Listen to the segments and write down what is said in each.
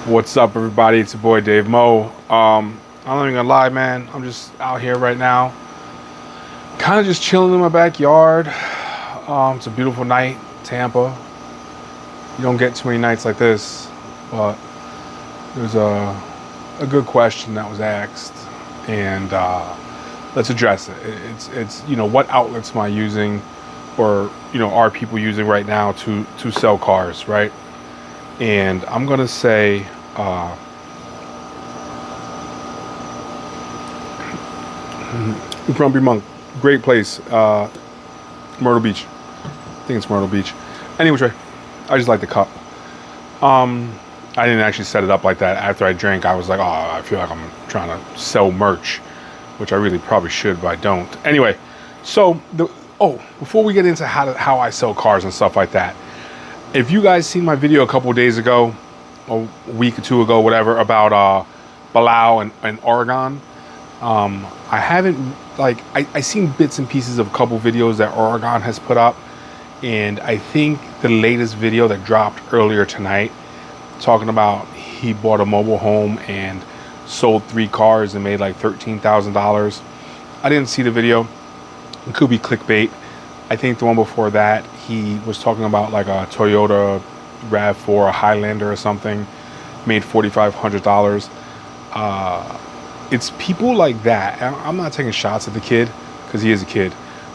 What's up, everybody? It's your boy Dave Mo. I'm not even gonna lie, man. I'm just out here right now, kind of just chilling in my backyard. It's a beautiful night, Tampa. You don't get too many nights like this, but there's a good question that was asked, and let's address it. It's what outlets am I using, or are people using right now to sell cars, right? And I'm gonna say. Grumpy Monk, great place. Myrtle Beach. I think it's Myrtle Beach. Anyway, I just like the cup. I didn't actually set it up like that. After I drank, I was like, oh, I feel like I'm trying to sell merch, which I really probably should, but I don't. Anyway, so before we get into how I sell cars and stuff like that, if you guys seen my video a couple of days ago, a week or two ago, whatever, about Balao and Oregon, I haven't, I seen bits and pieces of a couple videos that Oregon has put up, and I think the latest video that dropped earlier tonight, talking about he bought a mobile home and sold 3 cars and made like $13,000. I didn't see the video. It could be clickbait. I think the one before that, he was talking about like a Toyota RAV4, a Highlander or something, made $4,500. It's people like that. I'm not taking shots at the kid because he is a kid,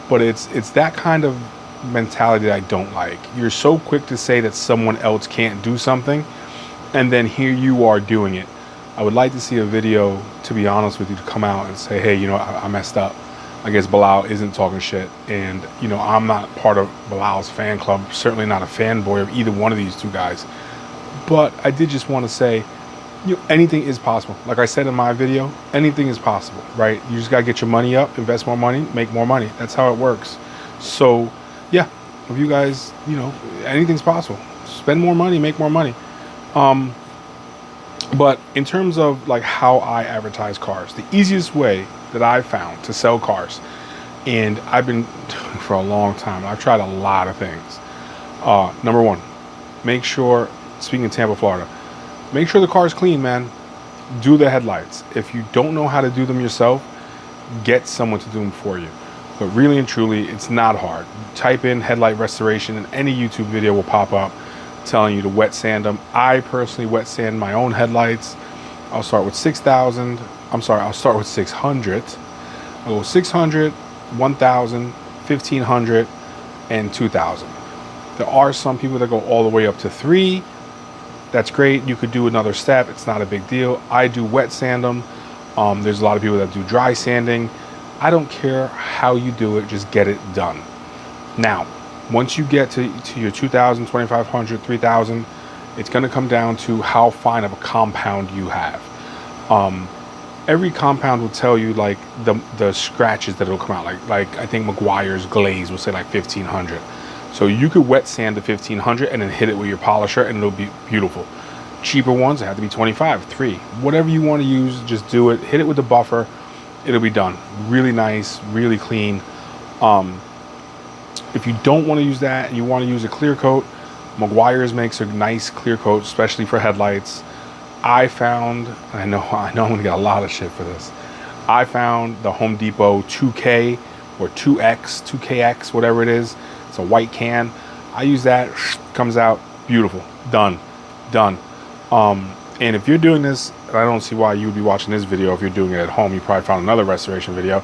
but it's that kind of mentality that I don't like. You're so quick to say that someone else can't do something, and then here you are doing it. I would like to see a video, to be honest with you, to come out and say, hey, I messed up. I guess Balao isn't talking shit, and I'm not part of Balao's fan club, certainly not a fanboy of either one of these two guys, but I did just want to say, anything is possible. Like I said in my video, anything is possible, right? You just gotta get your money up, invest more money, make more money. That's how it works. So yeah, if you guys, anything's possible. Spend more money, make more money. But in terms of like how I advertise cars, the easiest way that I've found to sell cars, and I've been doing for a long time, I've tried a lot of things. Number one, make sure, speaking of Tampa, Florida, make sure the car's clean, man. Do the headlights. If you don't know how to do them yourself, get someone to do them for you. But really and truly, it's not hard. Type in headlight restoration and any YouTube video will pop up telling you to wet sand them. I personally wet sand my own headlights. I'll start with 6,000. I'll start with 600. I'll go 600, 1,000, 1,500, and 2,000. There are some people that go all the way up to 3. That's great. You could do another step. It's not a big deal. I do wet sand them. There's a lot of people that do dry sanding. I don't care how you do it. Just get it done. Now, once you get to your 2,000, 2,500, 3,000, it's going to come down to how fine of a compound you have. Every compound will tell you like the scratches that it'll come out. Like I think Meguiar's glaze will say like 1,500. So you could wet sand the 1,500 and then hit it with your polisher and it'll be beautiful. Cheaper ones have to be 25, 3. Whatever you want to use, just do it. Hit it with the buffer. It'll be done. Really nice, really clean. If you don't want to use that and you want to use a clear coat, Meguiar's makes a nice clear coat, especially for headlights. I found, I know I'm going to get a lot of shit for this. I found the Home Depot 2K or 2X, 2KX, whatever it is. It's a white can. I use that, comes out beautiful, done. And if you're doing this, I don't see why you would be watching this video if you're doing it at home. You probably found another restoration video.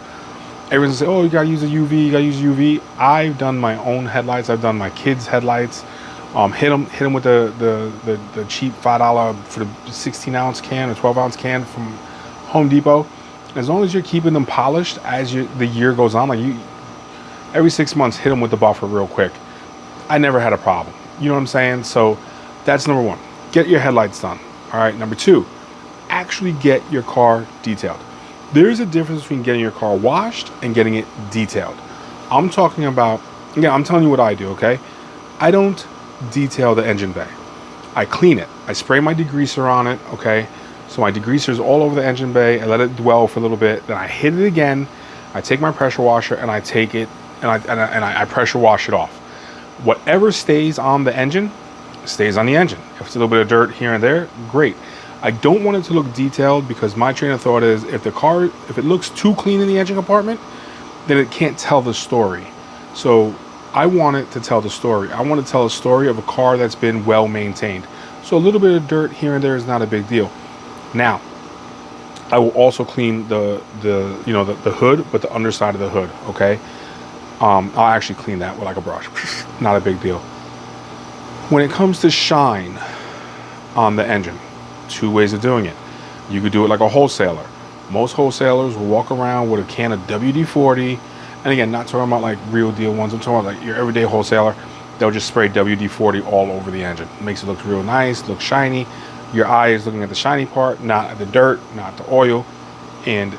Everyone's say, oh, you gotta use a UV, you gotta use UV. I've done my own headlights. I've done my kids' headlights. Hit them with the cheap $5 for the 16-ounce can or 12-ounce can from Home Depot. As long as you're keeping them polished as the year goes on, like every 6 months, hit them with the buffer real quick. I never had a problem. You know what I'm saying? So that's number one. Get your headlights done. All right. Number 2, actually get your car detailed. There's a difference between getting your car washed and getting it detailed. I'm talking about, I'm telling you what I do, okay? I don't detail the engine bay. I clean it. I spray my degreaser on it, okay? So my degreaser is all over the engine bay. I let it dwell for a little bit. Then I hit it again. I take my pressure washer and I take it and I pressure wash it off. Whatever stays on the engine stays on the engine. If it's a little bit of dirt here and there, great. I don't want it to look detailed because my train of thought is if it looks too clean in the engine compartment, then it can't tell the story. So I want it to tell the story. I want to tell a story of a car that's been well maintained. So a little bit of dirt here and there is not a big deal. Now, I will also clean the hood, but the underside of the hood, okay? I'll actually clean that with like a brush. Not a big deal. When it comes to shine on the engine, 2 ways of doing it. You could do it like a wholesaler. Most wholesalers will walk around with a can of WD-40. And again, not talking about like real deal ones. I'm talking about like your everyday wholesaler. They'll just spray WD-40 all over the engine. It makes it look real nice, look shiny. Your eye is looking at the shiny part, not at the dirt, not the oil. And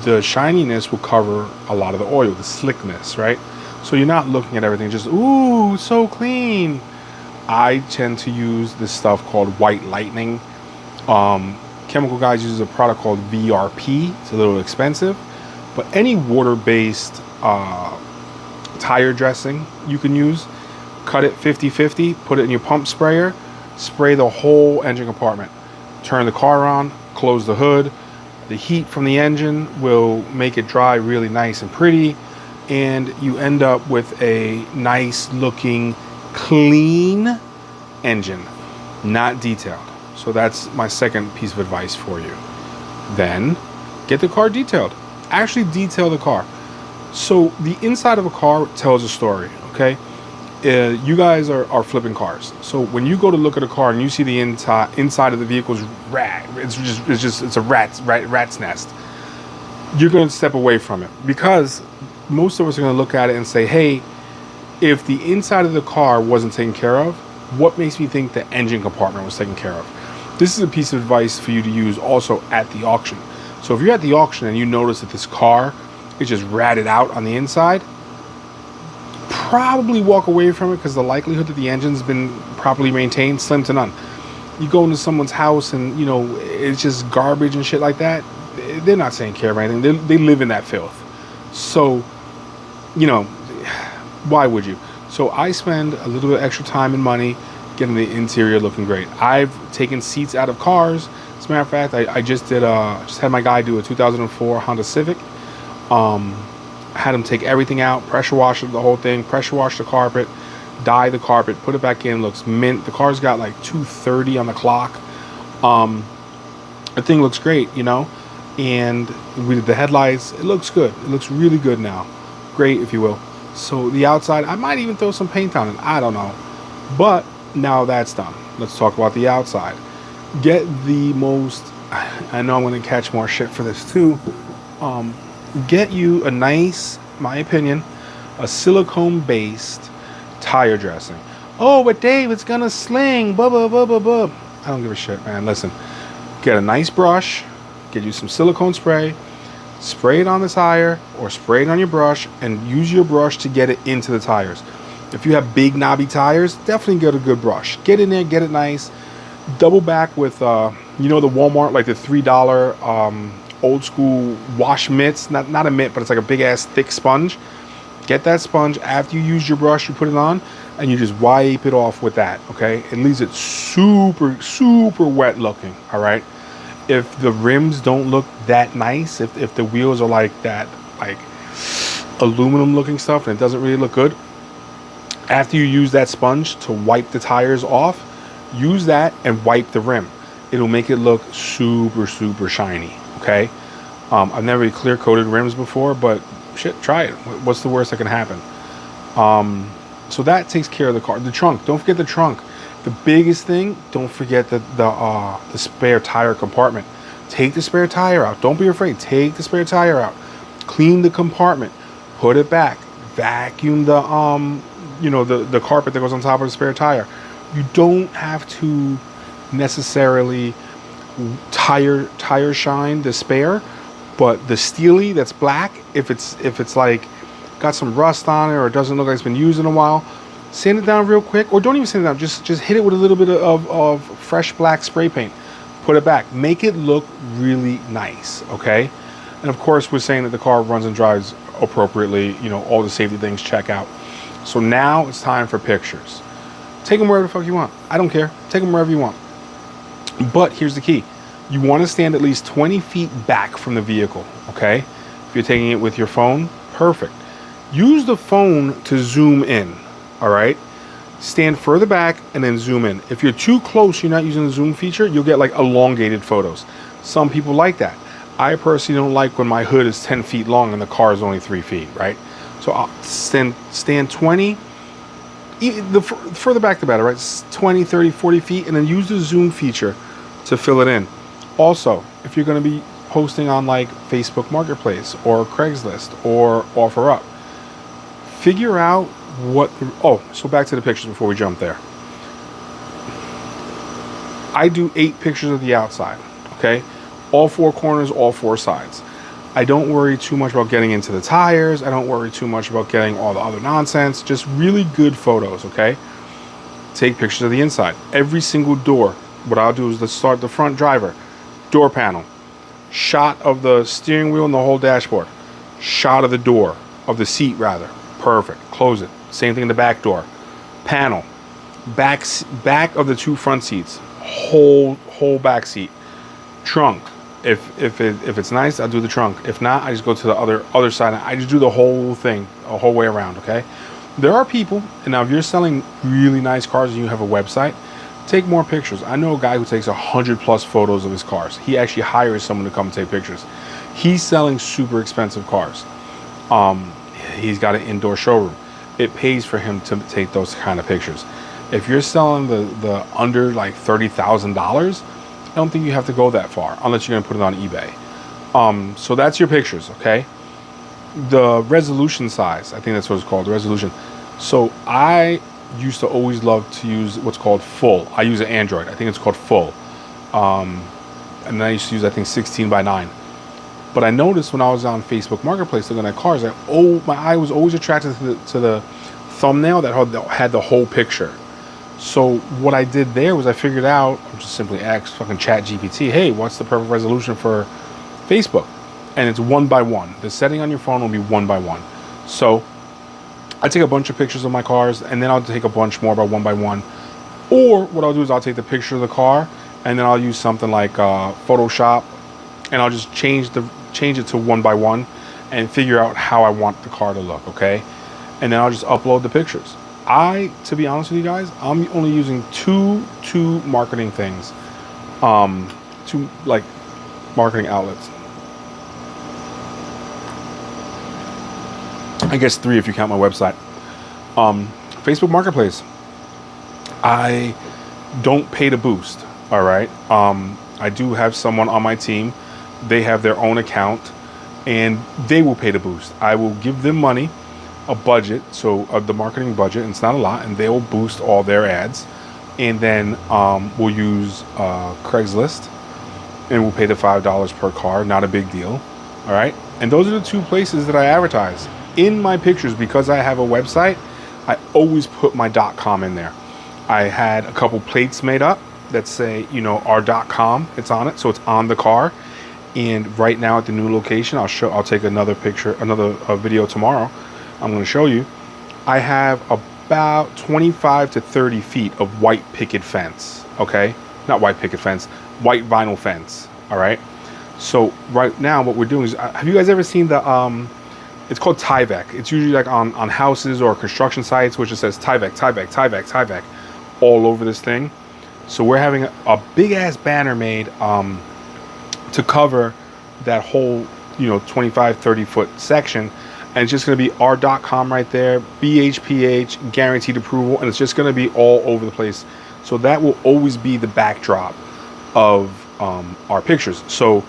the shininess will cover a lot of the oil, the slickness, right? So you're not looking at everything just, ooh, so clean. I tend to use this stuff called White Lightning. Chemical Guys uses a product called VRP. It's a little expensive, but any water-based tire dressing you can use, cut it 50-50, put it in your pump sprayer, spray the whole engine compartment. Turn the car on, close the hood. The heat from the engine will make it dry really nice and pretty, and you end up with a nice looking, clean engine, not detailed. So that's my second piece of advice for you. Then get the car detailed. Actually detail the car. So the inside of a car tells a story, okay? You guys are flipping cars. So when you go to look at a car and you see the inside of the vehicle's it's a rat's nest, you're going to step away from it, because most of us are going to look at it and say, hey, if the inside of the car wasn't taken care of, what makes me think the engine compartment was taken care of? This is a piece of advice for you to use also at the auction. So if you're at the auction and you notice that this car is just ratted out on the inside, probably walk away from it, because the likelihood that the engine's been properly maintained, slim to none. You go into someone's house and, you know, it's just garbage and shit like that. They're not taking care of anything. They live in that filth. So, you know, why would you? So I spend a little bit extra time and money getting the interior looking great. I've taken seats out of cars. As a matter of fact, I just had my guy do a 2004 Honda Civic. Had him take everything out, pressure wash the whole thing, pressure wash the carpet, dye the carpet, put it back in. Looks mint. The car's got like 230 on the clock. The thing looks great, you know. And with the headlights, it looks good. It looks really good now. Great, if you will. So the outside, I might even throw some paint on it. I don't know. But now that's done. Let's talk about the outside. Get the most, I know I'm going to catch more shit for this too. Get you a nice, my opinion, a silicone-based tire dressing. Oh, but Dave, it's going to sling. Blah, blah, blah, blah, blah. I don't give a shit, man. Listen, get a nice brush. Get you some silicone spray. Spray it on the tire or spray it on your brush, and use your brush to get it into the tires. If you have big knobby tires, definitely get a good brush. Get in there, get it nice. Double back with, you know, the Walmart, like the $3 old school wash mitts. Not a mitt, but it's like a big ass thick sponge. Get that sponge. After you use your brush, you put it on, and you just wipe it off with that, okay? It leaves it super, super wet looking, all right? If the rims don't look that nice, if the wheels are like that, like aluminum looking stuff, and it doesn't really look good, after you use that sponge to wipe the tires off, use that and wipe the rim. It'll make it look super, super shiny, okay? I've never really clear coated rims before, but shit, try it. What's the worst that can happen? So that takes care of the car. The trunk, don't forget the trunk. The biggest thing, don't forget the spare tire compartment. Take the spare tire out. Don't be afraid. Take the spare tire out. Clean the compartment. Put it back. Vacuum the the carpet that goes on top of the spare tire. You don't have to necessarily tire shine the spare, but the steely that's black, if it's like got some rust on it or it doesn't look like it's been used in a while, sand it down real quick, or don't even sand it down, just hit it with a little bit of fresh black spray paint. Put it back. Make it look really nice, okay? And of course, we're saying that the car runs and drives appropriately, you know, all the safety things check out. So now it's time for pictures. Take them wherever the fuck you want. I don't care. Take them wherever you want. But here's the key. You want to stand at least 20 feet back from the vehicle, okay? If you're taking it with your phone, perfect. Use the phone to zoom in, all right? Stand further back and then zoom in. If you're too close, you're not using the zoom feature, you'll get like elongated photos. Some people like that. I personally don't like when my hood is 10 feet long and the car is only 3 feet, right? So I'll stand 20, the further back the better, right? 20, 30, 40 feet, and then use the zoom feature to fill it in. Also, if you're going to be posting on like Facebook Marketplace or Craigslist or OfferUp, figure out what so back to the pictures before we jump there. I do 8 pictures of the outside, okay? All 4 corners, all 4 sides. I don't worry too much about getting into the tires. I don't worry too much about getting all the other nonsense. Just really good photos, okay? Take pictures of the inside. Every single door. What I'll do is let's start the front driver. Door panel. Shot of the steering wheel and the whole dashboard. Shot of the door. Of the seat, rather. Perfect. Close it. Same thing in the back door. Panel. Back of the 2 front seats. Whole back seat. Trunk. If it's nice, I'll do the trunk. If not, I just go to the other side. I just do the whole thing, a whole way around, okay? There are people, and now if you're selling really nice cars and you have a website, take more pictures. I know a guy who takes 100+ photos of his cars. He actually hires someone to come and take pictures. He's selling super expensive cars. He's got an indoor showroom. It pays for him to take those kind of pictures. If you're selling the under like $30,000, I don't think you have to go that far unless you're going to put it on eBay. So that's your pictures, okay? The resolution size, I think that's what it's called, the resolution. So I used to always love to use what's called full. I use an Android. I think it's called full. And then I used to use, I think, 16:9. But I noticed when I was on Facebook Marketplace looking at cars, my eye was always attracted to the thumbnail that had the whole picture. So what I did there was I figured out, I just simply asked fucking ChatGPT, hey, what's the perfect resolution for Facebook? And it's 1:1. The setting on your phone will be 1:1. So I take a bunch of pictures of my cars, and then I'll take a bunch more by 1:1. Or what I'll do is I'll take the picture of the car, and then I'll use something like Photoshop, and I'll just change it to 1:1 and figure out how I want the car to look, okay? And then I'll just upload the pictures. To be honest with you guys, I'm only using two marketing things, 2 like marketing outlets. I guess 3 if you count my website. Facebook Marketplace. I don't pay to boost. All right. I do have someone on my team. They have their own account, and they will pay to boost. I will give them money, a budget, so the marketing budget, and it's not a lot, and they will boost all their ads. And then we'll use Craigslist, and we'll pay the $5 per car. Not a big deal. All right. And those are the 2 places that I advertise. In my pictures, because I have a website, I always put my .com in there. I had a couple plates made up that say, our .com. It's on it, so it's on the car. And right now at the new location, I'll take another picture, another video tomorrow. I'm going to show you. I have about 25 to 30 feet of white picket fence. Okay, not white picket fence, white vinyl fence. All right. So right now, what we're doing is, have you guys ever seen the it's called Tyvek. It's usually like on houses or construction sites, which it says Tyvek all over this thing. So we're having a big ass banner made to cover that whole 25, 30 foot section, and it's just going to be our .com right there, BHPH, guaranteed approval, and it's just going to be all over the place. So that will always be the backdrop of our pictures. So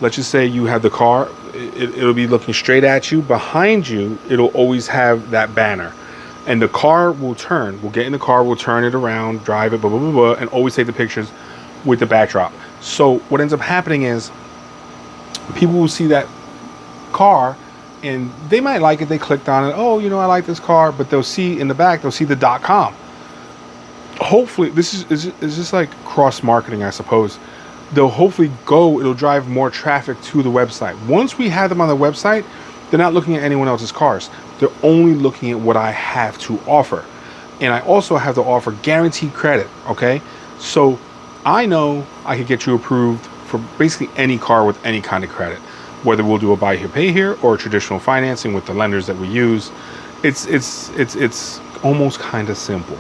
let's just say you have the car, it'll be looking straight at you. Behind you, it'll always have that banner. And the car will turn. We'll get in the car, we'll turn it around, drive it, blah, blah, blah, blah, and always take the pictures with the backdrop. So what ends up happening is people will see that car, and they might like it. They clicked on it. Oh, I like this car. But they'll see in the back, they'll see the .com. Hopefully, this is just like cross-marketing, I suppose. They'll hopefully it'll drive more traffic to the website. Once we have them on the website, they're not looking at anyone else's cars. They're only looking at what I have to offer. And I also have to offer guaranteed credit, okay? So I know I could get you approved for basically any car with any kind of credit, whether we'll do a buy here, pay here, or traditional financing with the lenders that we use. It's almost kind of simple.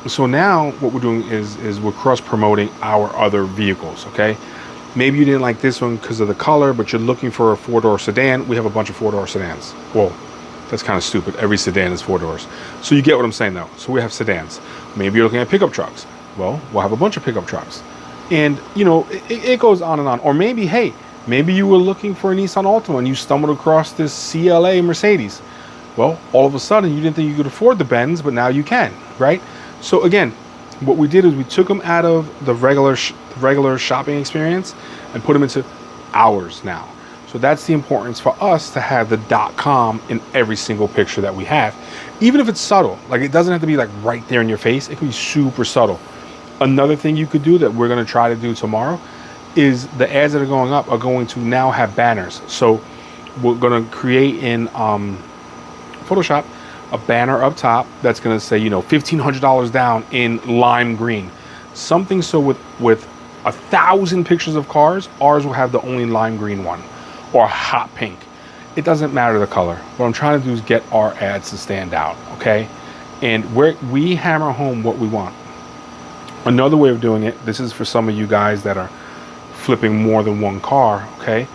So now what we're doing is we're cross promoting our other vehicles, okay? Maybe you didn't like this one because of the color, but you're looking for a 4-door sedan. We have a bunch of 4-door sedans. Well, that's kind of stupid. Every sedan is 4 doors. So you get what I'm saying though. So we have sedans. Maybe you're looking at pickup trucks. Well, we'll have a bunch of pickup trucks. And you know, it goes on and on. Or maybe, hey, maybe you were looking for a Nissan Altima and you stumbled across this CLA Mercedes. Well, all of a sudden you didn't think you could afford the Benz, but now you can, right? So again, what we did is we took them out of the regular shopping experience and put them into ours now. So that's the importance for us to have the .com in every single picture that we have, even if it's subtle. Like, it doesn't have to be like right there in your face. It can be super subtle. Another thing you could do that we're going to try to do tomorrow is the ads that are going up are going to now have banners. So we're going to create in Photoshop a banner up top that's going to say, you know, $1,500 down in lime green. Something so with 1,000 pictures of cars, ours will have the only lime green one, or hot pink. It doesn't matter the color. What I'm trying to do is get our ads to stand out, okay? And we hammer home what we want. Another way of doing it, this is for some of you guys that are flipping more than one car, okay?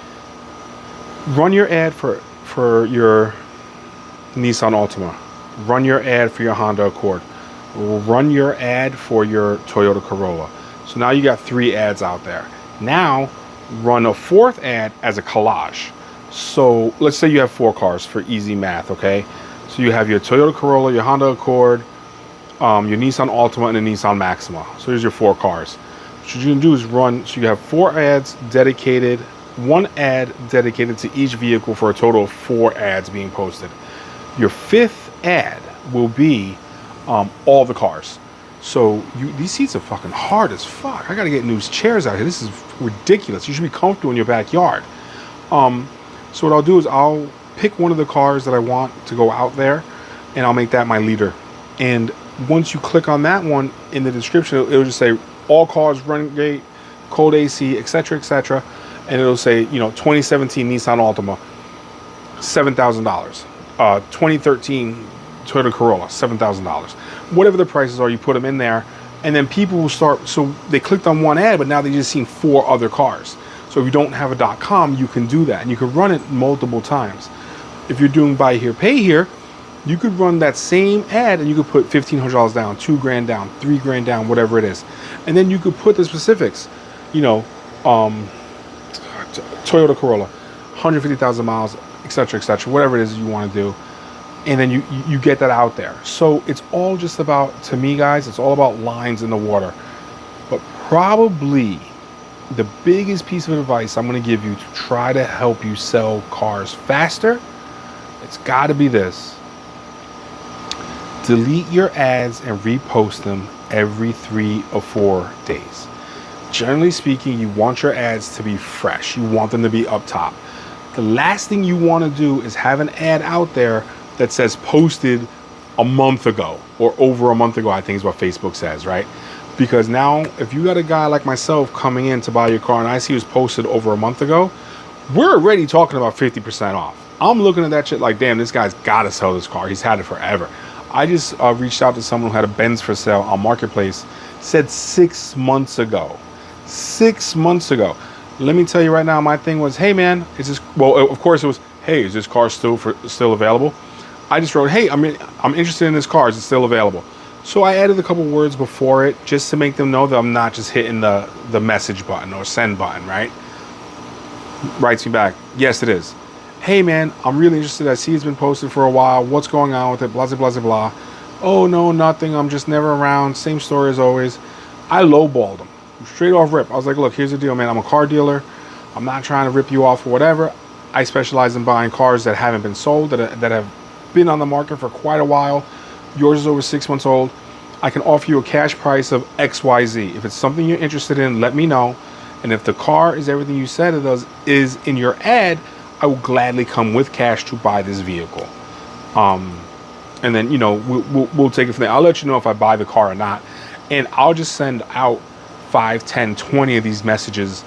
Run your ad for your Nissan Altima. Run your ad for your Honda Accord. Run your ad for your Toyota Corolla. So now you got 3 ads out there. Now run a 4th ad as a collage. So let's say you have 4 cars for easy math, okay? So you have your Toyota Corolla, your Honda Accord, your Nissan Altima, and a Nissan Maxima. So here's your 4 cars. What you can do is run, so you have 4 ads dedicated, 1 ad dedicated to each vehicle for a total of 4 ads being posted. Your 5th ad will be all the cars. So these seats are fucking hard as fuck. I gotta get new chairs out here. This is ridiculous. You should be comfortable in your backyard. So what I'll do is I'll pick one of the cars that I want to go out there, and I'll make that my leader. And once you click on that one, in the description, it'll just say all cars, running gate, cold AC, etc., etc. And it'll say, you know, 2017 Nissan Altima, $7,000. 2013 Toyota Corolla, $7,000. Whatever the prices are, you put them in there, and then people will start. So they clicked on one ad, but now they just seen 4 other cars. So if you don't have a .com, you can do that, and you can run it multiple times. If you're doing buy here, pay here, you could run that same ad, and you could put $1,500 down, $2,000 down, $3,000 down, whatever it is, and then you could put the specifics. You know, Toyota Corolla, 150,000 miles, etc., etc., whatever it is you want to do. And then you get that out there. So it's all just about, to me guys, it's all about lines in the water. But probably the biggest piece of advice I'm going to give you to try to help you sell cars faster, it's got to be this. Delete your ads and repost them every 3 or 4 days. Generally speaking, you want your ads to be fresh. You want them to be up top. The last thing you want to do is have an ad out there that says posted a month ago or over a month ago, I think is what Facebook says, right? Because now if you got a guy like myself coming in to buy your car and I see it was posted over a month ago, we're already talking about 50% off. I'm looking at that shit like, damn, this guy's got to sell this car. He's had it forever. I just reached out to someone who had a Benz for sale on Marketplace, said 6 months ago. 6 months ago. Let me tell you right now, my thing was, hey man, is this, well, of course it was, hey, is this car still available? I just wrote, hey, I'm interested in this car. Is it still available? So I added a couple words before it just to make them know that I'm not just hitting the message button or send button, right? Writes me back, yes, it is. Hey, man, I'm really interested. I see it's been posted for a while. What's going on with it? Blah, blah, blah, blah. Oh, no, nothing. I'm just never around. Same story as always. I lowballed him. Straight off rip. I was like, look, here's the deal, man. I'm a car dealer. I'm not trying to rip you off or whatever. I specialize in buying cars that haven't been sold, that have been on the market for quite a while. Yours is over 6 months old. I can offer you a cash price of XYZ. If it's something you're interested in, let me know. And if the car is everything you said it is in your ad, I will gladly come with cash to buy this vehicle. and then, you know, we'll take it from there. I'll let you know if I buy the car or not, and I'll just send out 5, 10, 20 of these messages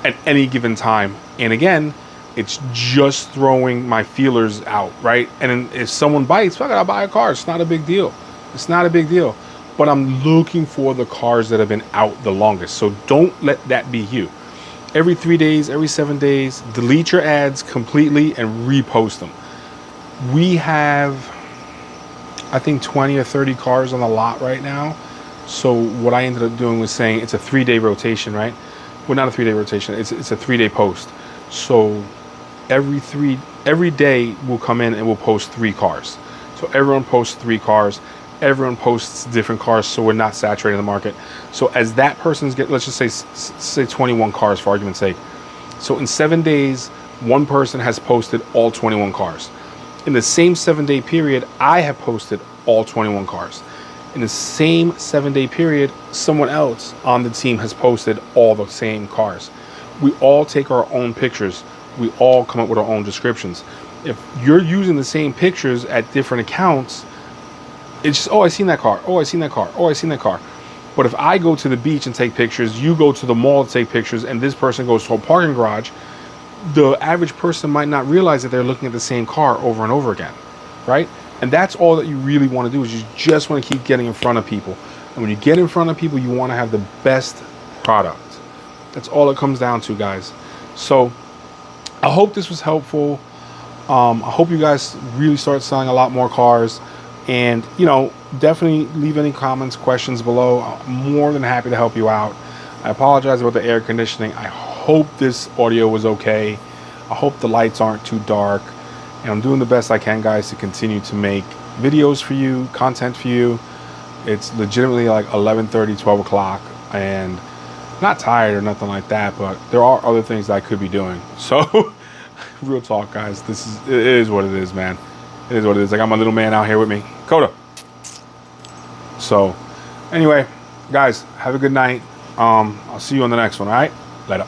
at any given time. And again, it's just throwing my feelers out, right? And then if someone bites, fuck it, I'll buy a car. It's not a big deal. It's not a big deal. But I'm looking for the cars that have been out the longest. So don't let that be you. Every 3 days, every 7 days, delete your ads completely and repost them. We have, I think, 20 or 30 cars on the lot right now. So what I ended up doing was saying it's a 3-day rotation, right? Well, not a 3-day rotation. It's a 3-day post. So every day we'll come in and we'll post 3 cars. So everyone posts 3 cars. Everyone posts different cars, so we're not saturating the market. So as that person's let's just say 21 cars for argument's sake. So in 7 days, one person has posted all 21 cars. In the same 7-day period, I have posted all 21 cars. In the same 7-day period, someone else on the team has posted all the same cars. We all take our own pictures. We all come up with our own descriptions. If you're using the same pictures at different accounts, it's just, oh, I seen that car. Oh, I seen that car. Oh, I seen that car. But if I go to the beach and take pictures, you go to the mall to take pictures, and this person goes to a parking garage, the average person might not realize that they're looking at the same car over and over again, right? And that's all that you really want to do, is you just want to keep getting in front of people. And when you get in front of people, you want to have the best product. That's all it comes down to, guys. So I hope this was helpful. I hope you guys really start selling a lot more cars. And, you know, definitely leave any comments, questions below. I'm more than happy to help you out. I apologize about the air conditioning. I hope this audio was okay. I hope the lights aren't too dark. And I'm doing the best I can, guys, to continue to make videos for you, content for you. It's legitimately like 11:30, 12 o'clock. And I'm not tired or nothing like that, but there are other things that I could be doing. So, real talk, guys. It is what it is, man. It is what it is. I got my little man out here with me, Coda. So, anyway, guys, have a good night. I'll see you on the next one, all right? Later.